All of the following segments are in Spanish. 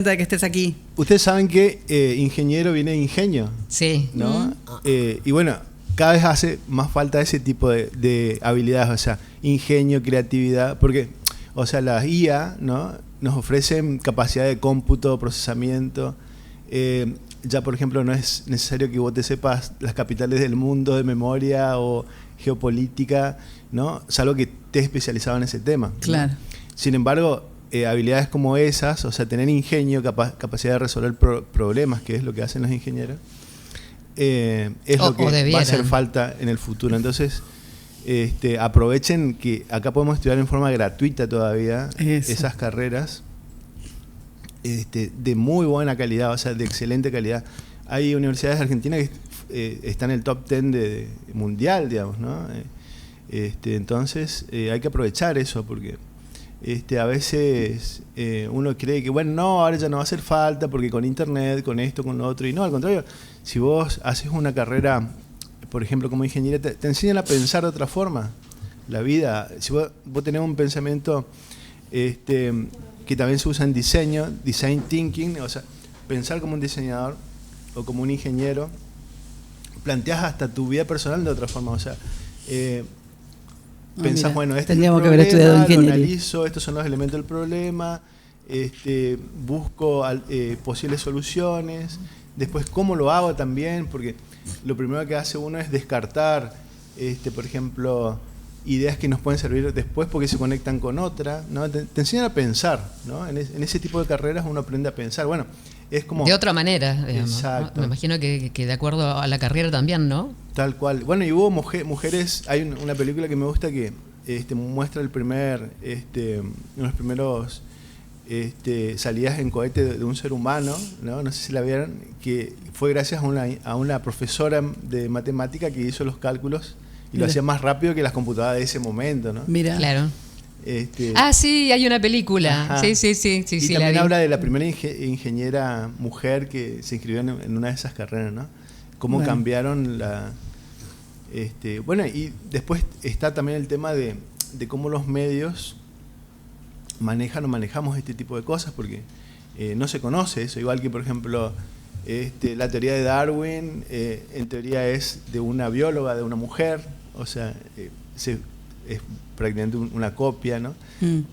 de que estés aquí. Ustedes saben que ingeniero viene de ingenio, Sí. ¿no? Y bueno, cada vez hace más falta ese tipo de habilidades, o sea, ingenio, creatividad, porque, o sea, las IA, ¿no?, nos ofrecen capacidad de cómputo, procesamiento. Ya, por ejemplo, no es necesario que vos te sepas las capitales del mundo de memoria o geopolítica, ¿no?, salvo que estés especializado en ese tema, ¿no? Claro. Sin embargo, habilidades como esas, o sea, tener ingenio, capacidad de resolver problemas, que es lo que hacen los ingenieros, es lo que va a hacer falta en el futuro. Entonces, aprovechen que acá podemos estudiar en forma gratuita todavía esas carreras de muy buena calidad, o sea, de excelente calidad. Hay universidades argentinas que están en el top 10 mundial, digamos, ¿no? Entonces, hay que aprovechar eso porque a veces uno cree que, bueno, no, ahora ya no va a hacer falta porque con internet, con esto, con lo otro, y no, al contrario, si vos haces una carrera, por ejemplo, como ingeniero, te enseñan a pensar de otra forma la vida. Si vos tenés un pensamiento que también se usa en diseño, design thinking, o sea, pensar como un diseñador o como un ingeniero, planteás hasta tu vida personal de otra forma, o sea, pensás, bueno, este tendríamos es el que haber estudiado problema, lo ingeniería. analizo, estos son los elementos del problema, busco posibles soluciones, después cómo lo hago también, porque lo primero que hace uno es descartar, por ejemplo, ideas que nos pueden servir después porque se conectan con otra, ¿no? Te enseñan a pensar, ¿no? En ese tipo de carreras uno aprende a pensar. Bueno, es como... De otra manera, digamos, exacto. ¿no? Me imagino que de acuerdo a la carrera también, ¿no? Tal cual. Bueno, y hubo mujeres, hay una película que me gusta que muestra unos primeros salidas en cohete de un ser humano, ¿no? No sé si la vieron, que fue gracias a una profesora de matemática que hizo los cálculos y lo hacía más rápido que las computadoras de ese momento, ¿no? Mira. Claro. Sí, hay una película. Ajá. Sí. Y también habla de la primera ingeniera mujer que se inscribió en una de esas carreras, ¿no? Cómo cambiaron la... bueno, y después está también el tema de cómo los medios manejan o manejamos este tipo de cosas, porque no se conoce eso, igual que, por ejemplo, la teoría de Darwin, en teoría es de una bióloga, de una mujer, o sea, es prácticamente una copia, ¿no?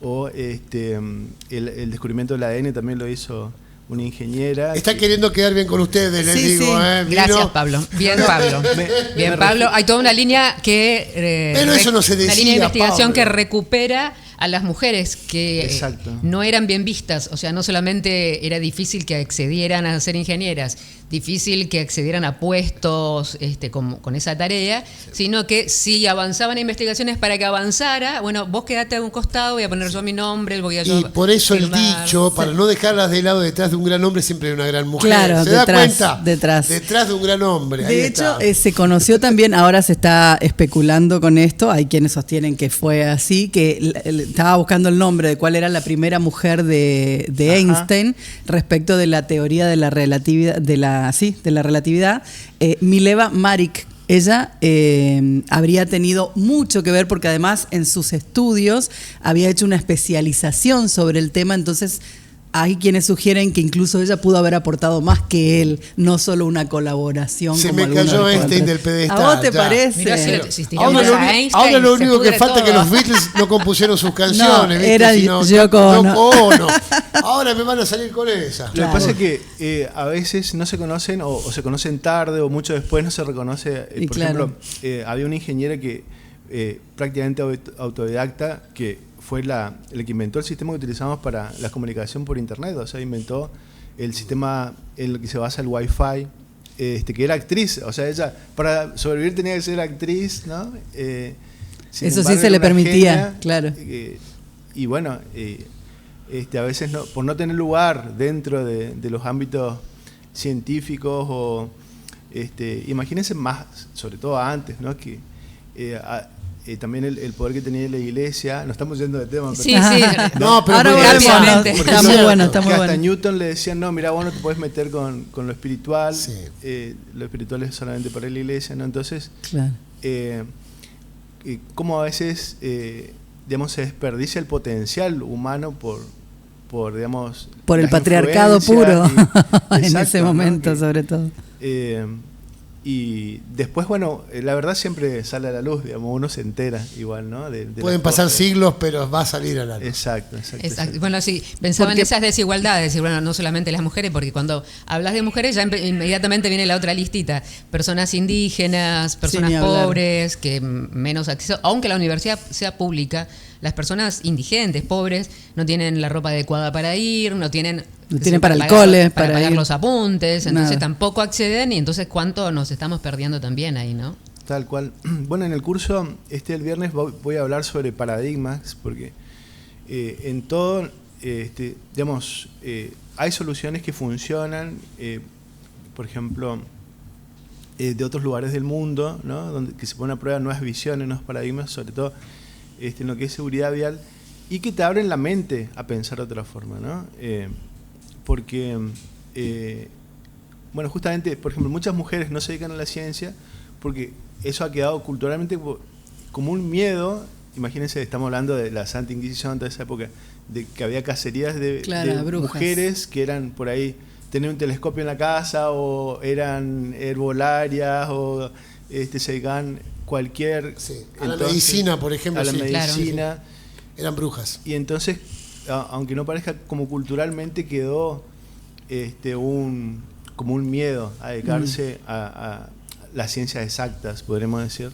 O el descubrimiento del ADN también lo hizo una ingeniera. Está queriendo quedar bien con ustedes, les digo. Sí. Gracias, Pablo. Bien, Pablo. Bien, Pablo. Hay toda una línea que... pero eso no se decía, una línea de investigación, Pablo, que recupera a las mujeres que no eran bien vistas. O sea, no solamente era difícil que accedieran a ser ingenieras, difícil que accedieran a puestos con esa tarea, sino que si avanzaban investigaciones para que avanzara, bueno, vos quedate a un costado, voy a poner yo mi nombre, voy a yo... Y por eso firmar. El dicho, para no dejarlas de lado, detrás de un gran hombre siempre hay una gran mujer. Claro, ¿Se da cuenta? Detrás de un gran hombre. De hecho, se conoció también, ahora se está especulando con esto, hay quienes sostienen que fue así, que estaba buscando el nombre de cuál era la primera mujer de Einstein respecto de la teoría de la relatividad, de la relatividad, Mileva Maric. Ella habría tenido mucho que ver porque además en sus estudios había hecho una especialización sobre el tema, entonces hay quienes sugieren que incluso ella pudo haber aportado más que él, no solo una colaboración. Se me cayó Einstein del pedestal. ¿A vos te parece? Mirá, ahora lo único que falta es que los Beatles no compusieron sus canciones. No, era Yoko Ono. Ahora me van a salir con esa. Lo que pasa es que a veces no se conocen o se conocen tarde o mucho después no se reconoce. Por ejemplo, había una ingeniera que prácticamente autodidacta que fue el que inventó el sistema que utilizamos para la comunicación por internet, o sea, inventó el sistema en el que se basa el Wi-Fi, que era actriz, o sea, ella para sobrevivir tenía que ser actriz, ¿no? Eso sí se le permitía, claro. Y bueno, a veces por no tener lugar dentro de los ámbitos científicos o imagínense más, sobre todo antes, ¿no? Que también el poder que tenía la iglesia, nos estamos yendo de tema. Sí. No, pero ahora rápidamente. Está muy bueno, está muy hasta bueno. Newton le decían, no, mira, vos no te puedes meter con lo espiritual, lo espiritual es solamente para la iglesia, ¿no? Entonces, como a veces, digamos, se desperdicia el potencial humano digamos... Por el patriarcado puro, en ese momento, ¿no? sobre todo. Y después, bueno, la verdad siempre sale a la luz, digamos, uno se entera igual, ¿no? Pueden pasar siglos, pero va a salir a la luz. Exacto. Bueno, sí, pensaba en esas desigualdades, y bueno, no solamente las mujeres, porque cuando hablas de mujeres ya inmediatamente viene la otra listita. Personas indígenas, personas pobres, que menos acceso, aunque la universidad sea pública, las personas indigentes, pobres, no tienen la ropa adecuada para ir, no tienen para el cole, para pagar ir. los apuntes, entonces Nada. Tampoco acceden, y entonces cuánto nos estamos perdiendo también ahí, ¿no? Tal cual. Bueno, en el curso el viernes voy a hablar sobre paradigmas, porque en todo, digamos, hay soluciones que funcionan, por ejemplo, de otros lugares del mundo, ¿no? Donde que se pone a prueba nuevas visiones, nuevos paradigmas, sobre todo en lo que es seguridad vial, y que te abren la mente a pensar de otra forma, ¿no? Porque, bueno, justamente, por ejemplo, muchas mujeres no se dedican a la ciencia porque eso ha quedado culturalmente como un miedo. Imagínense, estamos hablando de la Santa Inquisición, toda esa época, de que había cacerías de mujeres que eran por ahí, tener un telescopio en la casa, o eran herbolarias, o se dedicaban cualquier... Sí. A la medicina, por ejemplo. A la medicina. Claro. Eran brujas. Y entonces, aunque no parezca, como culturalmente quedó como un miedo a dedicarse a las ciencias exactas, podremos decir.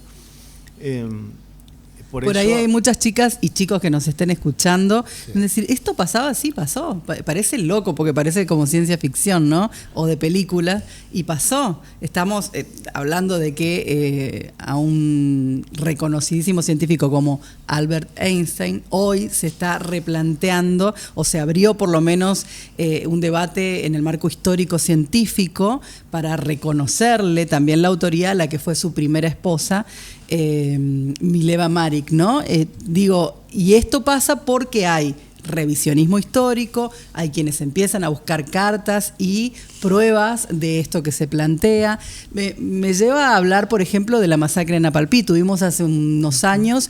Por ahí hay muchas chicas y chicos que nos estén escuchando. Sí. Es decir, ¿esto pasaba? Sí, pasó. Parece loco porque parece como ciencia ficción, ¿no? O de película. Y pasó. Estamos hablando de que a un reconocidísimo científico como Albert Einstein hoy se está replanteando, o se abrió por lo menos un debate en el marco histórico-científico para reconocerle también la autoría a la que fue su primera esposa, Mileva Maric, ¿no? Y esto pasa porque hay revisionismo histórico, hay quienes empiezan a buscar cartas y pruebas de esto que se plantea. Me lleva a hablar, por ejemplo, de la masacre en Napalpí. Tuvimos hace unos años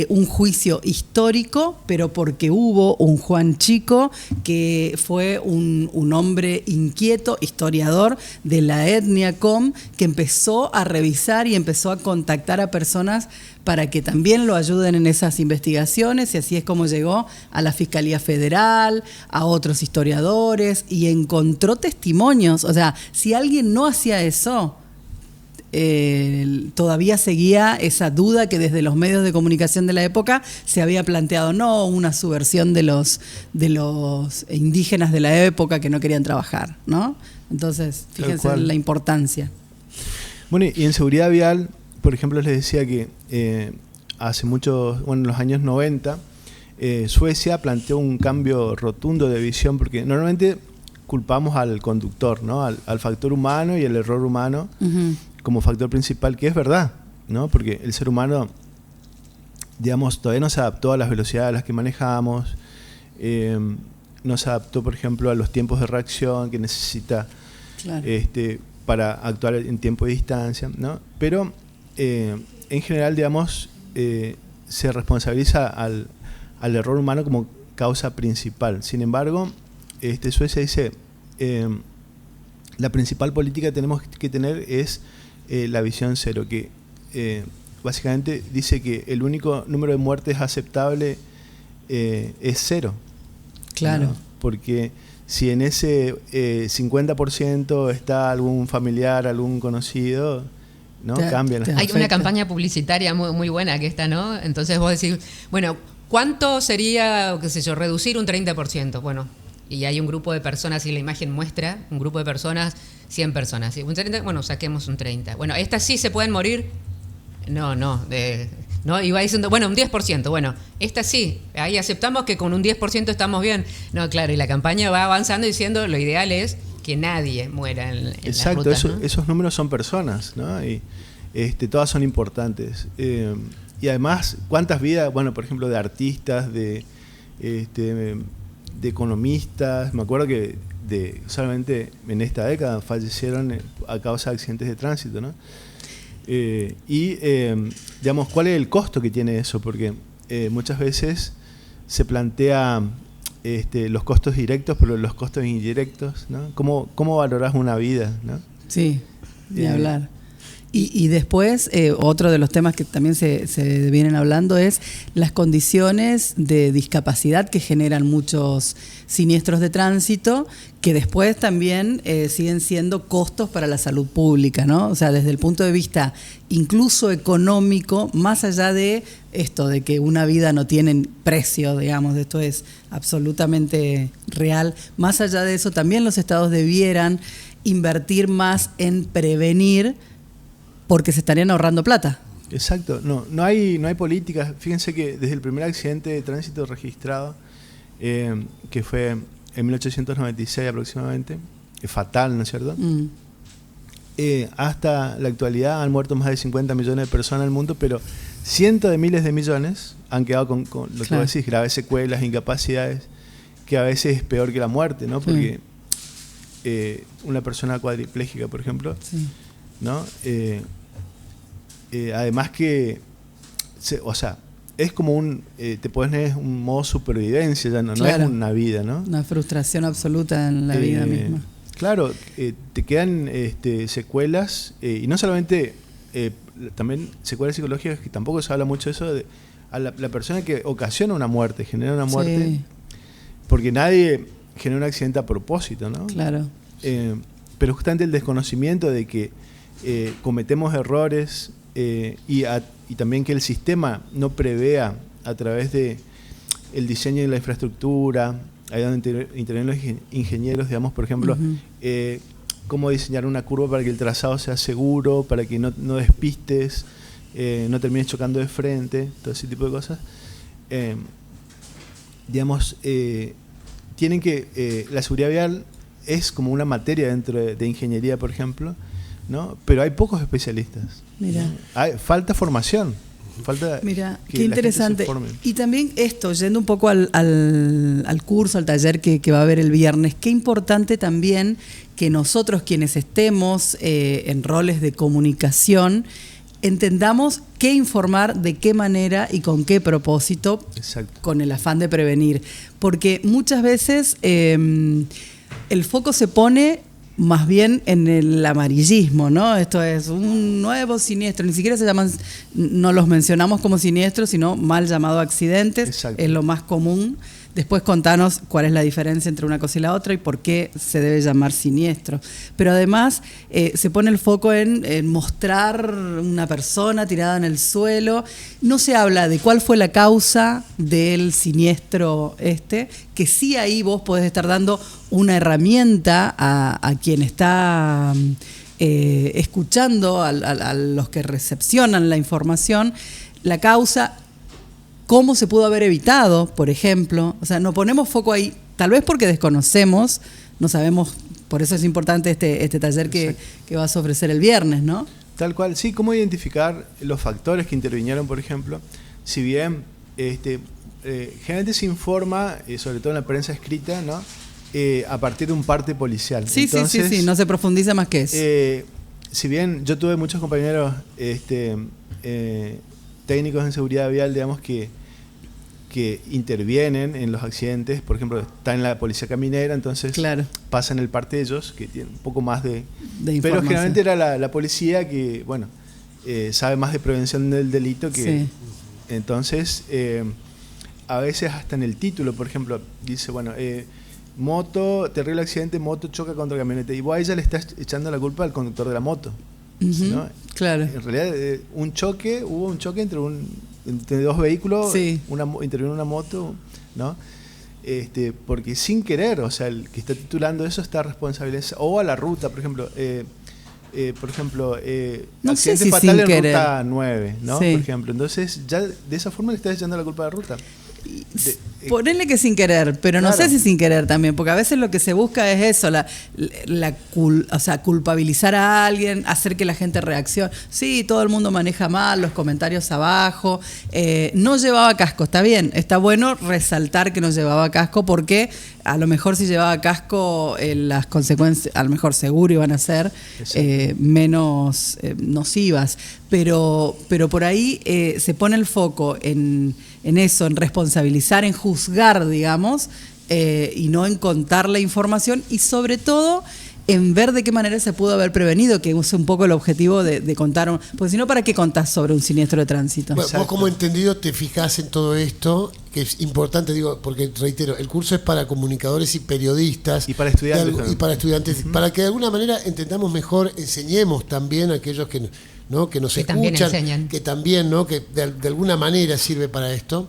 un juicio histórico, pero porque hubo un Juan Chico, que fue un hombre inquieto, historiador de la etnia Com, que empezó a revisar y empezó a contactar a personas para que también lo ayuden en esas investigaciones, y así es como llegó a la Fiscalía Federal, a otros historiadores, y encontró testimonios. O sea, si alguien no hacía eso, todavía seguía esa duda que desde los medios de comunicación de la época se había planteado, no una subversión de los indígenas de la época que no querían trabajar, ¿no? Entonces, fíjense la importancia. Bueno, y en seguridad vial, por ejemplo, les decía que hace en los años 90, Suecia planteó un cambio rotundo de visión, porque normalmente culpamos al conductor, ¿no? Al factor humano y el error humano como factor principal, que es verdad, ¿no? Porque el ser humano, digamos, todavía no se adaptó a las velocidades a las que manejamos, no se adaptó, por ejemplo, a los tiempos de reacción que necesita para actuar en tiempo y distancia, ¿no? Pero en general, digamos, se responsabiliza al error humano como causa principal. Sin embargo, Suecia dice, la principal política que tenemos que tener es la visión cero, que básicamente dice que el único número de muertes aceptable es 0. Claro. ¿No? Porque si en ese 50% está algún familiar, algún conocido, ¿no? Cambian las cosas. Hay una campaña publicitaria muy, muy buena que está, ¿no? Entonces vos decís, bueno, ¿cuánto sería, qué sé yo, reducir un 30%? Bueno, y hay un grupo de personas, y la imagen muestra, un grupo de personas, 100 personas. ¿Sí? Un 30, bueno, saquemos un 30. Bueno, ¿estas sí se pueden morir? No. ¿No? Y va diciendo, bueno, un 10%. Bueno, estas sí, ahí aceptamos que con un 10% estamos bien. No, claro, y la campaña va avanzando diciendo, lo ideal es que nadie muera en exacto, las rutas, ¿no? Esos números son personas, ¿no? Y todas son importantes. Y además, ¿cuántas vidas? Bueno, por ejemplo, de artistas, de economistas. Me acuerdo que solamente en esta década fallecieron a causa de accidentes de tránsito, ¿no? Digamos, ¿cuál es el costo que tiene eso? Porque muchas veces se plantea los costos directos, pero los costos indirectos, ¿no? ¿Cómo valorás una vida, ¿no? Sí, de hablar. Y después, otro de los temas que también se vienen hablando es las condiciones de discapacidad que generan muchos siniestros de tránsito, que después también siguen siendo costos para la salud pública, ¿no? O sea, desde el punto de vista incluso económico, más allá de esto, de que una vida no tiene precio, digamos, esto es absolutamente real, más allá de eso, también los estados debieran invertir más en prevenir, porque se estarían ahorrando plata. Exacto, no hay políticas. Fíjense que desde el primer accidente de tránsito registrado, que fue en 1896 aproximadamente, fatal, ¿no es cierto? Hasta la actualidad han muerto más de 50 millones de personas en el mundo, pero cientos de miles de millones han quedado con lo que vos decís, graves secuelas, incapacidades, que a veces es peor que la muerte, ¿no? Porque una persona cuadriplégica, por ejemplo, ¿no? Además que, o sea, es como te pones un modo supervivencia, ya no es una vida, ¿no? Una frustración absoluta en la vida misma. Claro, te quedan secuelas, y no solamente, también secuelas psicológicas, que tampoco se habla mucho de eso, a la persona que ocasiona una muerte, genera una muerte, porque nadie genera un accidente a propósito, ¿no? Claro. Pero justamente el desconocimiento de que cometemos errores, y también que el sistema no prevea a través de el diseño de la infraestructura, ahí donde intervienen los ingenieros, digamos, por ejemplo, cómo diseñar una curva para que el trazado sea seguro, para que no despistes, no termines chocando de frente, todo ese tipo de cosas. Digamos, tienen que la seguridad vial es como una materia dentro de ingeniería, por ejemplo, ¿no? Pero hay pocos especialistas. Mira. Falta formación. Mira, qué interesante. Y también esto, yendo un poco al curso, al taller que va a haber el viernes, qué importante también que nosotros quienes estemos en roles de comunicación entendamos qué informar, de qué manera y con qué propósito. Exacto. Con el afán de prevenir. Porque muchas veces el foco se pone más bien en el amarillismo, ¿no? Esto es un nuevo siniestro, ni siquiera se llaman, no los mencionamos como siniestros, sino mal llamado accidentes. Exacto. Es lo más común. Después contanos cuál es la diferencia entre una cosa y la otra y por qué se debe llamar siniestro. Pero además se pone el foco en mostrar una persona tirada en el suelo. No se habla de cuál fue la causa del siniestro que sí ahí vos podés estar dando una herramienta a quien está escuchando, a los que recepcionan la información, la causa. ¿Cómo se pudo haber evitado, por ejemplo? O sea, no ponemos foco ahí, tal vez porque desconocemos, no sabemos, por eso es importante este taller que vas a ofrecer el viernes, ¿no? Tal cual, sí, cómo identificar los factores que intervinieron, por ejemplo. Si bien generalmente se informa, sobre todo en la prensa escrita, ¿no? A partir de un parte policial. Sí, entonces, sí, no se profundiza más que eso. Si bien yo tuve muchos compañeros técnicos en seguridad vial, digamos, que intervienen en los accidentes, por ejemplo, está en la policía caminera, entonces pasan el parte de ellos, que tienen un poco más de información. Pero generalmente era la policía que, bueno, sabe más de prevención del delito que... Sí. Entonces, a veces hasta en el título, por ejemplo, dice, bueno, moto, terrible accidente, moto choca contra camioneta, y vos a ella le estás echando la culpa al conductor de la moto. ¿No? Claro. En realidad hubo un choque entre dos vehículos, intervino una moto, ¿no? Porque sin querer, o sea, el que está titulando eso está responsabilizado, o a la ruta, por ejemplo, no accidente sé si fatal en querer. ruta 9, ¿no? Por ejemplo, entonces ya de esa forma le estás echando la culpa a la ruta. Ponele que sin querer, pero no sé si sin querer también, porque a veces lo que se busca es eso, o sea, culpabilizar a alguien, hacer que la gente reaccione. Sí, todo el mundo maneja mal, los comentarios abajo. No llevaba casco, está bien, está bueno resaltar que no llevaba casco, porque a lo mejor si llevaba casco las consecuencias, a lo mejor seguro iban a ser menos nocivas. Pero por ahí se pone el foco en eso, en responsabilizar, en juzgar, digamos, y no en contar la información y sobre todo en ver de qué manera se pudo haber prevenido, que es un poco el objetivo de contar. Porque si no, ¿para qué contás sobre un siniestro de tránsito? Bueno, vos como entendido te fijás en todo esto, que es importante, digo, porque reitero, el curso es para comunicadores y periodistas. Y para estudiantes. Y para estudiantes, para que de alguna manera entendamos mejor, enseñemos también a aquellos que nos que escuchan, también enseñan. que también, ¿no? Que de alguna manera sirve para esto.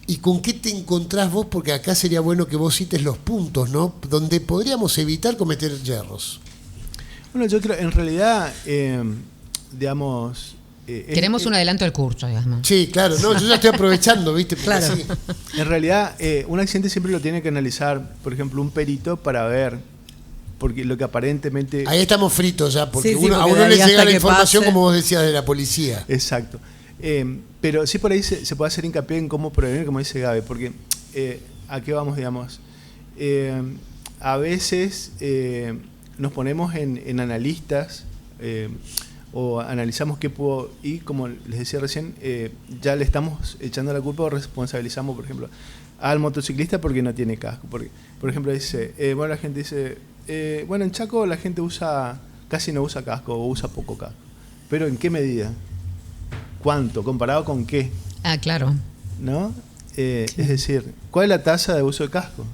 ¿Y con qué te encontrás vos? Porque acá sería bueno que vos cites los puntos, ¿no? Donde podríamos evitar cometer yerros. Bueno, yo creo, en realidad, digamos... Queremos un adelanto del curso, digamos. Sí, claro. No, yo ya estoy aprovechando, ¿viste? Claro. Así. En realidad, un accidente siempre lo tiene que analizar, por ejemplo, un perito para ver, porque lo que aparentemente... Ahí estamos fritos ya, porque, Sí, porque porque a uno de ahí le llega hasta la que información, pase. como vos decías, de la policía. Exacto. Pero sí por ahí se puede hacer hincapié en cómo prevenir, como dice Gabe, porque ¿a qué vamos, digamos? A veces nos ponemos en analistas o analizamos qué pudo, y como les decía recién, ya le estamos echando la culpa o responsabilizamos, por ejemplo, al motociclista porque no tiene casco. Porque, por ejemplo, dice, bueno, la gente dice, bueno, en Chaco la gente casi no usa casco o usa poco casco. ¿Pero en qué medida? ¿Cuánto? ¿Comparado con qué? Ah, claro. ¿No? Es decir, ¿cuál es la tasa de uso de casco?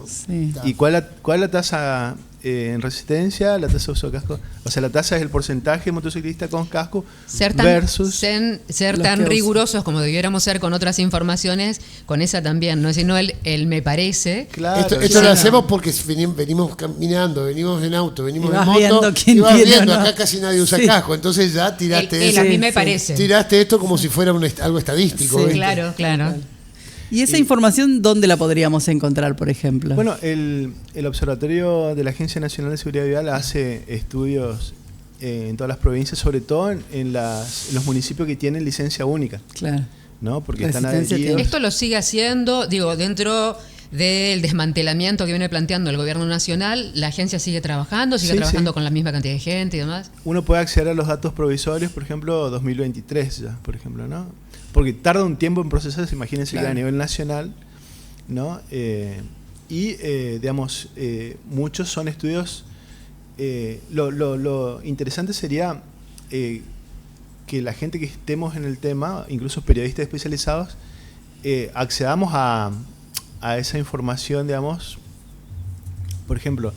Sí. ¿Y cuál es la tasa en resistencia, la tasa de uso de casco? O sea, la tasa es el porcentaje de motociclista con casco Ser tan, versus... ser los tan que rigurosos como debiéramos ser con otras informaciones, con esa también, ¿no? Sino el me parece. Claro, Esto lo sí. hacemos porque venimos caminando, venimos en auto, venimos Y en vas moto, viendo quién y vas tiene viendo, o no. acá casi nadie usa Sí. casco, entonces ya tiraste A mí eso, me sí. parece. tiraste esto como si fuera algo estadístico. Sí, ¿viste? Claro, claro. ¿Y esa información dónde la podríamos encontrar, por ejemplo? Bueno, el Observatorio de la Agencia Nacional de Seguridad Vial hace estudios en todas las provincias, sobre todo en los municipios que tienen licencia única, Claro. ¿no? Porque Resistencia están adheridos. Esto lo sigue haciendo, digo, dentro del desmantelamiento que viene planteando el gobierno nacional, la agencia sigue trabajando Sí, trabajando sí. con la misma cantidad de gente y demás. Uno puede acceder a los datos provisorios, por ejemplo, 2023 ya, por ejemplo, ¿no? Porque tarda un tiempo en procesarse, imagínense Claro. que a nivel nacional, ¿no? Digamos, muchos son estudios. Lo interesante sería que la gente que estemos en el tema, incluso periodistas especializados, accedamos a esa información, digamos. Por ejemplo,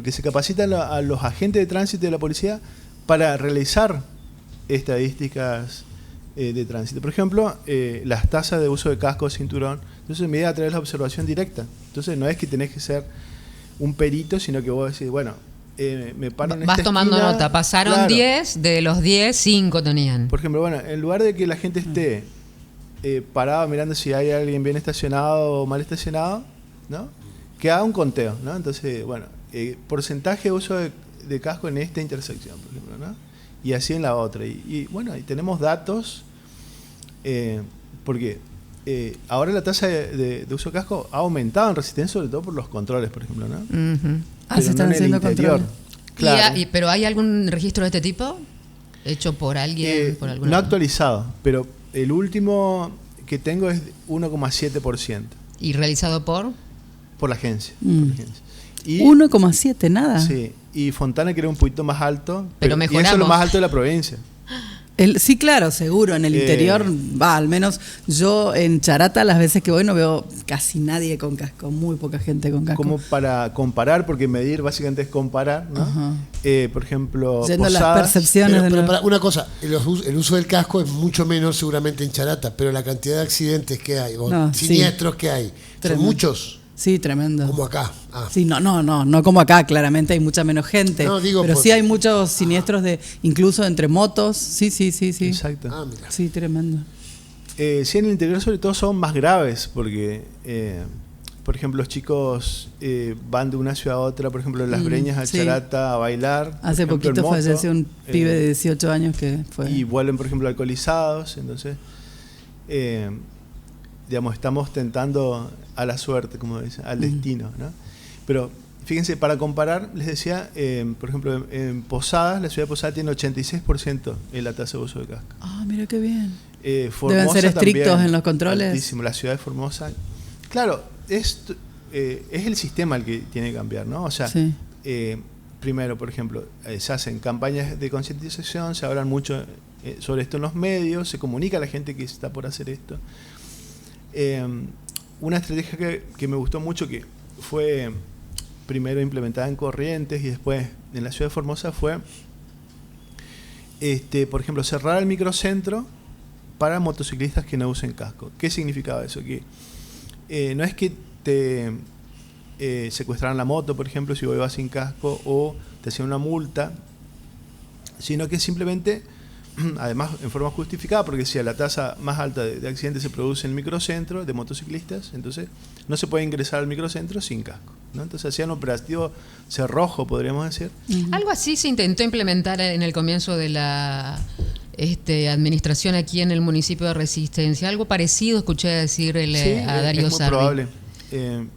que se capacitan a los agentes de tránsito de la policía para realizar estadísticas de tránsito. Por ejemplo, las tasas de uso de casco o cinturón. Entonces, medida a través de la observación directa. Entonces, no es que tenés que ser un perito, sino que vos decís, bueno, me paro en esta Vas tomando esquina. nota, pasaron Claro. 10, de los 10, 5 tenían. Por ejemplo, bueno, en lugar de que la gente esté parada mirando si hay alguien bien estacionado o mal estacionado, ¿no? Que haga un conteo, ¿no? Entonces, bueno, porcentaje de uso de casco en esta intersección, por ejemplo, ¿no? Y así en la otra. Y bueno, ahí tenemos datos, porque ahora la tasa de uso de casco ha aumentado en resistencia, sobre todo por los controles, por ejemplo, ¿no? Ujú. Se están haciendo controles. Claro. ¿Pero hay algún registro de este tipo? ¿Hecho por alguien? Por alguna... No actualizado, pero el último que tengo es 1,7%. ¿Y realizado por? Por la agencia. Mm. Por la agencia. Y, 1,7, nada. sí, y Fontana que era un poquito más alto, Pero y eso es mejoramos. lo más alto de la provincia. Sí, claro, seguro. En el interior, al menos yo en Charata, las veces que voy, no veo casi nadie con casco, muy poca gente con casco. Como para comparar, porque medir básicamente es comparar, ¿no? Ajá. Por ejemplo, Yendo a las Posadas, percepciones de Pero los- para una cosa, el uso del casco es mucho menor seguramente en Charata, pero la cantidad de accidentes que hay, o No, sí. siniestros que hay, son Tremendo. muchos, Sí, tremendo. como acá. Ah. Sí, no como acá, claramente hay mucha menos gente. No, digo pero por- sí hay muchos siniestros incluso entre motos. Sí. Exacto. Ah, mira. Sí, tremendo. Sí, en el interior sobre todo son más graves, porque, por ejemplo, los chicos van de una ciudad a otra, por ejemplo, de Las Breñas a sí. Charata a bailar. por Hace ejemplo, poquito en moto, falleció un pibe de 18 años que fue. y vuelven, por ejemplo, alcoholizados. Entonces, digamos, estamos tentando a la suerte, como dicen, al destino, ¿no? Pero fíjense, para comparar, les decía, por ejemplo, en Posadas, la ciudad de Posadas tiene 86% en la tasa de uso de casco. Ah, mira qué bien. Formosa deben ser estrictos también, en los controles. Altísimo. La ciudad de Formosa. Claro, es el sistema el que tiene que cambiar, ¿no? O sea, sí. Primero, por ejemplo, se hacen campañas de concientización, se hablan mucho sobre esto en los medios, se comunica a la gente que está por hacer esto. Una estrategia que me gustó mucho, que fue primero implementada en Corrientes y después en la ciudad de Formosa, fue, por ejemplo, cerrar el microcentro para motociclistas que no usen casco. ¿Qué significaba eso? Que no es que te secuestraran la moto, por ejemplo, si vos ibas sin casco, o te hacían una multa, sino que simplemente, además en forma justificada, porque si la tasa más alta de accidentes se produce en el microcentro de motociclistas, entonces no se puede ingresar al microcentro sin casco, ¿no? Entonces hacían un operativo cerrojo, podríamos decir. Algo así se intentó implementar en el comienzo de la administración aquí en el municipio de Resistencia. Algo parecido escuché decir a Darío es muy probable.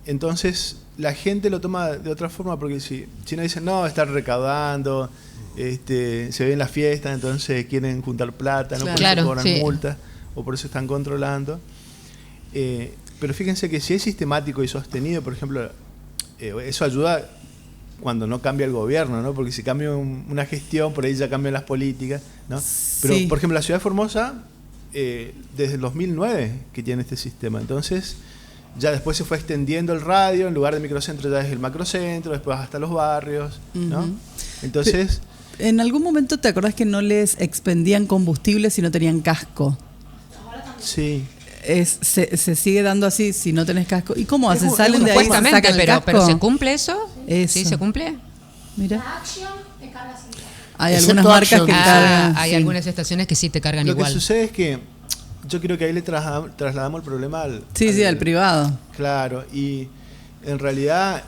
Entonces la gente lo toma de otra forma, porque si no dicen, no, están recaudando, se ven las fiestas, entonces quieren juntar plata, no por eso cobran multas, o por eso están controlando. Pero fíjense que si es sistemático y sostenido, por ejemplo, eso ayuda cuando no cambia el gobierno, ¿no? Porque si cambia una gestión, por ahí ya cambian las políticas, ¿no? Pero, por ejemplo, la ciudad de Formosa, desde el 2009 que tiene este sistema. Entonces, ya después se fue extendiendo el radio, en lugar de microcentro ya es el macrocentro, después hasta los barrios, ¿no? Entonces... ¿En algún momento te acordás que no les expendían combustible si no tenían casco? Sí. Se sigue dando así si no tenés casco. ¿Y cómo hacen? ¿Salen de ahí? Supuestamente, pero ¿se cumple eso? ¿Sí se cumple? Mira. La Action te carga sin casco. Hay algunas marcas que cargan. Hay algunas estaciones que sí te cargan Lo igual. Lo que sucede es que yo creo que ahí le trasladamos el problema al privado. Claro, y en realidad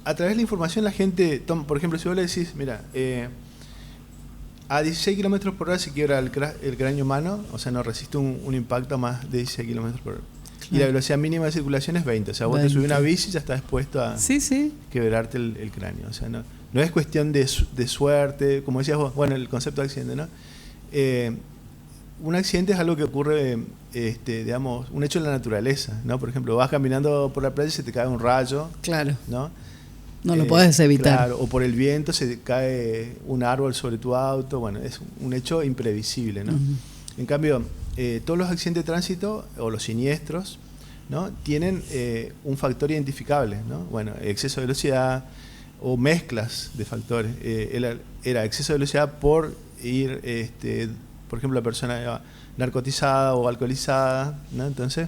a través de la información la gente toma, por ejemplo, si vos le decís, mira, a 16 kilómetros por hora se quiebra el cráneo humano, o sea, no resiste un impacto a más de 16 kilómetros por hora. Claro. Y la velocidad mínima de circulación es 20, o sea, vos te subís una bici y ya estás expuesto a quebrarte el cráneo. O sea, no es cuestión de suerte, como decías vos, bueno, el concepto de accidente, ¿no? Un accidente es algo que ocurre, digamos, un hecho en la naturaleza, ¿no? Por ejemplo, vas caminando por la playa y se te cae un rayo, claro, ¿no? No lo puedes evitar. Claro, o por el viento se te cae un árbol sobre tu auto, bueno, es un hecho imprevisible, ¿no? En cambio, todos los accidentes de tránsito o los siniestros, ¿no? Tienen un factor identificable, ¿no? Bueno, exceso de velocidad o mezclas de factores. Era exceso de velocidad por ir, por ejemplo, la persona narcotizada o alcoholizada, ¿no? Entonces,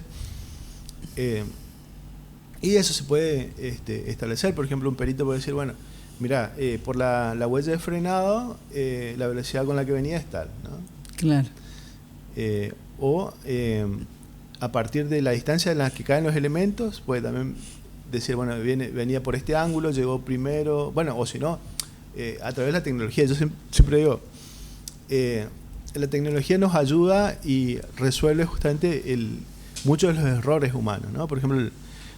y eso se puede establecer. Por ejemplo, un perito puede decir, bueno, mira, por la huella de frenado, la velocidad con la que venía es tal, ¿no? Claro. A partir de la distancia en la que caen los elementos, puede también decir, bueno, venía por este ángulo, llegó primero, bueno, o si no, a través de la tecnología. Yo siempre digo, la tecnología nos ayuda y resuelve justamente muchos de los errores humanos, ¿no? Por ejemplo,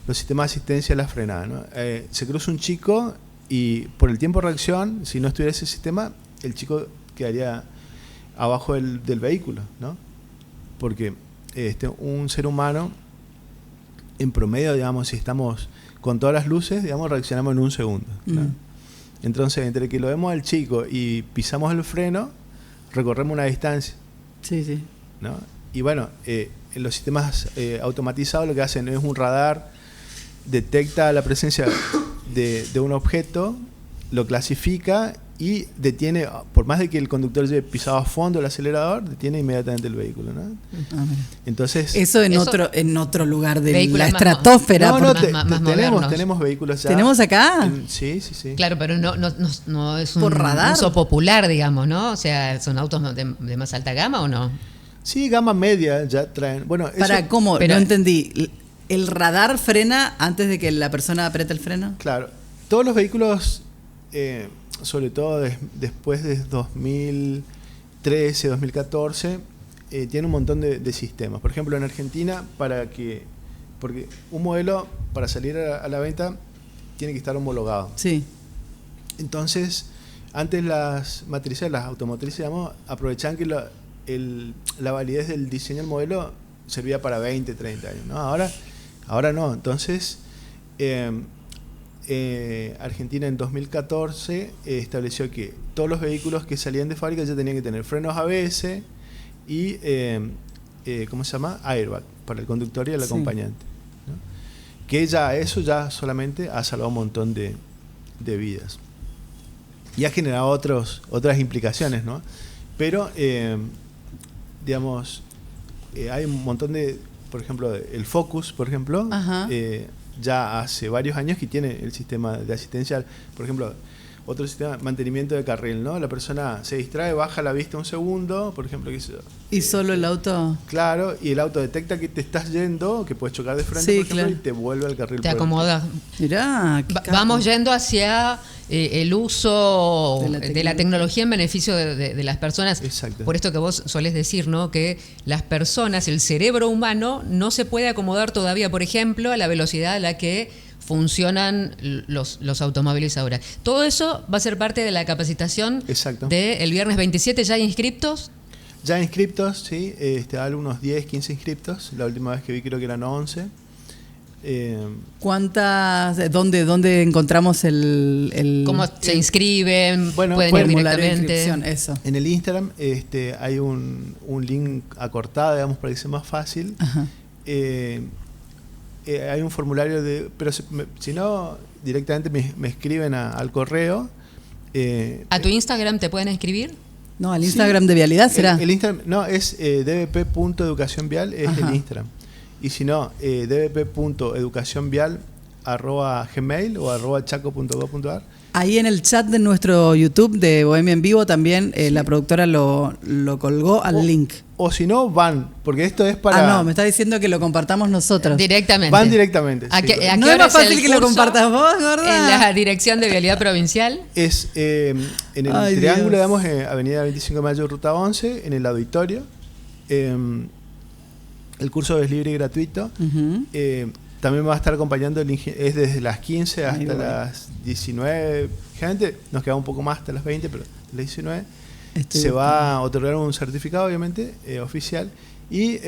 los sistemas de asistencia a la frenada, ¿no? Se cruza un chico y por el tiempo de reacción, si no estuviera ese sistema, el chico quedaría abajo del vehículo, ¿no? Porque un ser humano, en promedio, digamos, si estamos con todas las luces, digamos, reaccionamos en un segundo, ¿no? Entonces, entre que lo vemos al chico y pisamos el freno, recorremos una distancia. Sí. ¿No? Y bueno, en los sistemas automatizados lo que hacen es un radar, detecta la presencia de un objeto, lo clasifica y detiene, por más de que el conductor lleve pisado a fondo el acelerador, detiene inmediatamente el vehículo, ¿no? Entonces, eso en otro lugar de la estratosfera. Tenemos vehículos ya. ¿Tenemos acá? Sí. Claro, pero no es un radar. Uso popular, digamos, ¿no? O sea, ¿son autos de más alta gama o no? Sí, gama media ya traen. Bueno, ¿cómo? No entendí. ¿El radar frena antes de que la persona apriete el freno? Claro. Todos los vehículos, sobre todo después de 2013, 2014, tienen un montón de sistemas. Por ejemplo, en Argentina, porque un modelo para salir a la venta tiene que estar homologado. Sí. Entonces, antes las matrices, las automotrices, digamos, aprovechaban que la validez del diseño del modelo servía para 20, 30 años, ¿no? Ahora no. Entonces, Argentina en 2014 estableció que todos los vehículos que salían de fábrica ya tenían que tener frenos ABS y, ¿cómo se llama? Airbag para el conductor y el acompañante, ¿no? Que eso ya solamente ha salvado un montón de vidas. Y ha generado otras implicaciones, ¿no? Pero, digamos, hay un montón de, por ejemplo, el Focus, por ejemplo, ya hace varios años que tiene el sistema de asistencia. Por ejemplo, otro sistema, mantenimiento de carril, ¿no? La persona se distrae, baja la vista un segundo, por ejemplo. ¿Y solo el auto? Claro, y el auto detecta que te estás yendo, que puedes chocar de frente, sí, por ejemplo, claro. y te vuelve al carril. Te acomoda. Mirá, vamos yendo hacia el uso de la tecnología en beneficio de las personas. Exacto. Por esto que vos solés decir, ¿no? Que las personas, el cerebro humano, no se puede acomodar todavía, por ejemplo, a la velocidad a la que funcionan los automóviles ahora. Todo eso va a ser parte de la capacitación del viernes 27. ¿Ya hay inscriptos? Ya inscriptos, sí. Hay unos 10, 15 inscriptos. La última vez que vi creo que eran 11. ¿Cuántas? ¿Dónde encontramos el ¿Cómo se inscriben? Bueno, pueden ir directamente. Eso. En el Instagram hay un link acortado, digamos, para que sea más fácil. Hay un formulario pero si no, directamente me escriben al correo. ¿A tu Instagram te pueden escribir? No, al Instagram de Vialidad será. El Instagram, no, es dbp.educacionvial, es el Instagram. Y si no, dbp.educacionvial@gmail o @chaco.gov.ar. Ahí en el chat de nuestro YouTube de Bohemia en Vivo también la productora lo colgó al link. O si no, van, porque esto es para... no, me está diciendo que lo compartamos nosotros. Directamente. Van directamente. ¿A qué ¿No es más fácil que lo compartas vos, gorda? En la Dirección de Vialidad Provincial. Es en el triángulo, digamos, Avenida 25 de Mayo, Ruta 11, en el auditorio. El curso es libre y gratuito. También va a estar acompañando es desde las 15 hasta las 19. Generalmente nos queda un poco más hasta las 20, pero hasta las 19. Se va a otorgar un certificado, obviamente, oficial. Y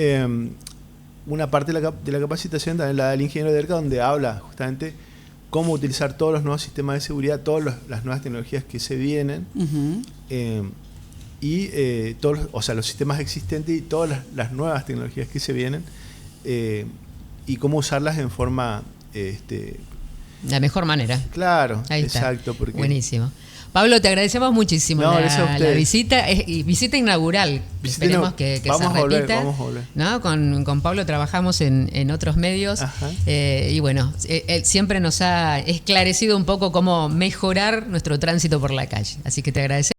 una parte de la capacitación también la da el ingeniero de ERCA, donde habla justamente cómo utilizar todos los nuevos sistemas de seguridad, todas las nuevas tecnologías que se vienen. Y todos, los sistemas existentes y todas las nuevas tecnologías que se vienen. Y cómo usarlas en forma... la mejor manera. Claro, ahí exacto. Está. Buenísimo. Pablo, te agradecemos muchísimo la visita, visita inaugural. Esperemos que se repita. Vamos a volver. ¿No? Con Pablo trabajamos en otros medios y bueno, él siempre nos ha esclarecido un poco cómo mejorar nuestro tránsito por la calle. Así que te agradecemos.